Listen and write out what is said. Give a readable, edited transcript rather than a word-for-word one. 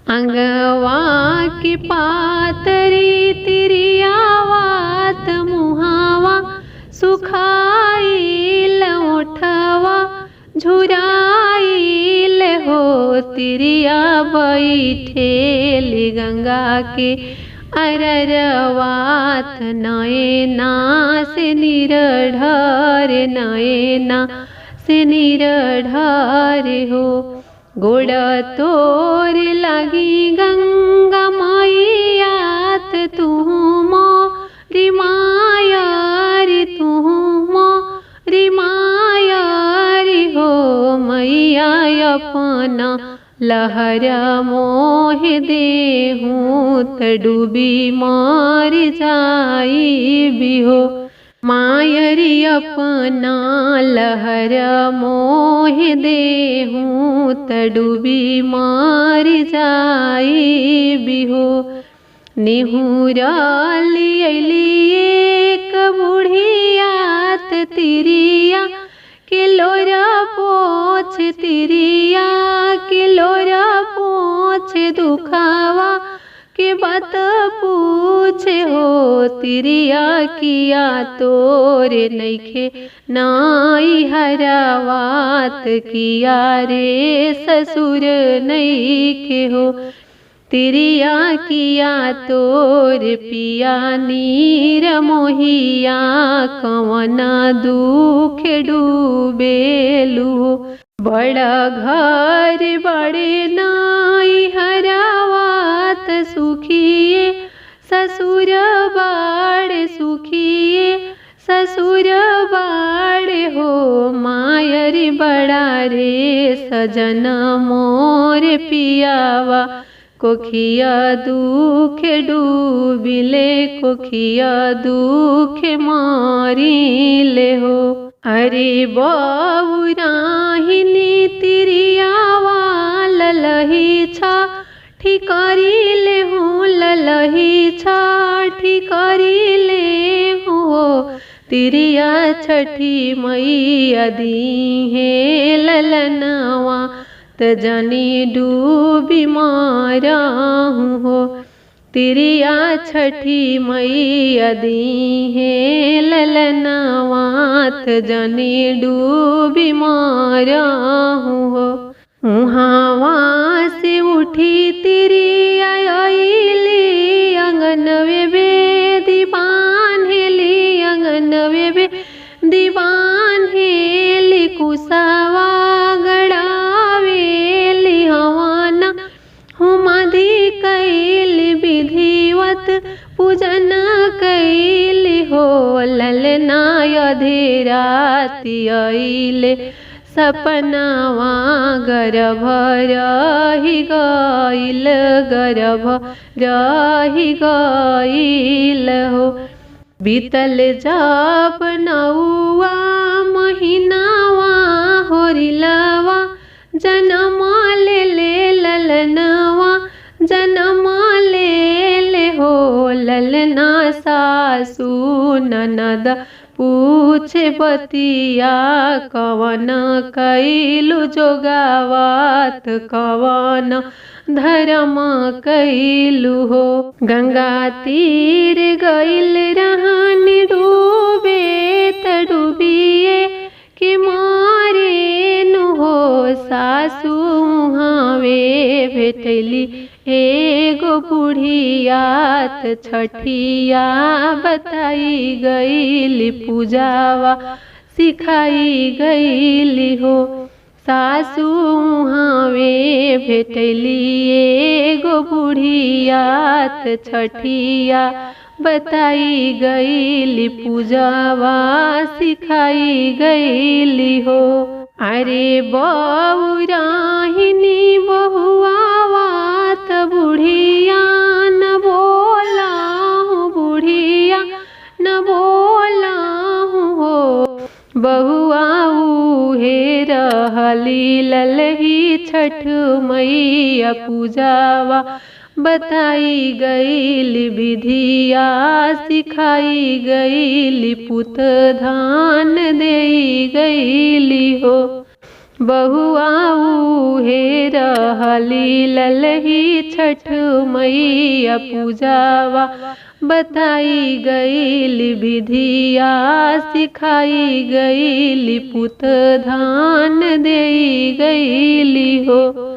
अंगवा की पातरी तिरियावात मुहावा सुखाईल ओठवा झुराईल हो। तिरिया बैठेली गंगा के अररवात नयना से निरढर नयना से निरढर हो। गोड़ तोर लगी गंगा मैयात तू मोरी माया रे तू मोरी माया रे हो। मैया अपना लहरा मोह देहूँ त डूबी मर जाई भी हो। मायरी अपना लहरा मोह देहूँ त डूबी मर जाई भी हो। निहुराली अली एक बुढ़ियात तिरिया किलोरा पोछ तिरिया किलोरा पोछ दुखावा के बात पूछे हो। तिरिया किया तोरे नइखे नाई हरावात किया रे ससुर नइखे हो। तिरिया किया तोर पिया नीर मोहिया कवना दुख डूबेलू। बड़ा घर बड़े नाई हरावात सुखिए ससुर बाड़ सुखिए ससुर बाड़ हो। मायरी बड़ा रे सजन मोर पियावा कोखिया दुख डूबिले कोखिया दुख मारिले हो। अरे बौराहिनी तिरियावा ललही छा ठिकरिले हो ललही छा ठिकरिले हो। तिरिया छठी मैया दीहे ललनवा त जनी डूबी माराहूँ हो। तिरिया छठी मैया दीहे ललनवा त जनी डूबी माराहूँ हो। उहावा से उठी तिरिया आइली अंगनवे बेदी बान्हेली अंगनवे बेदी बान्हेली कुसावा गड़ावेली हवाना हुमादी कैली विधिवत पूजन कैली हो। ललना अधेराती आइले सपनावा गर्भ रही गइल गर्भ रही गइल हो। बीतल जब नौवा महीनावा होरिलवा जनम ले ललनवा जनम ले हो। ललना सासू ननद पूछे बतिया कवन कैलु जोगावात कवन धर्म कैलु हो। गंगा तीर गइल रहनी डूबे त डूबिए के मारे नु हो। सासू हावे भेटली एगो बुढ़ियात छठिया बताई गईली पूजावा सिखाई गईली हो। सासू हावे भेटली एगो बुढ़ियात छठिया बताई गईली पूजावा सिखाई गईली हो। अरे बौराहिनी बहुआवात बुढ़िया न बोला हूँ बुढ़िया न बोला हूँ हो। बहुआ उहे रहली ललही छठ मैया पूजावा बताई गईली विधिया सिखाई गईली पुत धान देई गईली हो। बहुआ उहे रहली ललही छठ मैया पूजावा बताई गईली विधिया सिखाई गईली पुत धान देई गईली हो।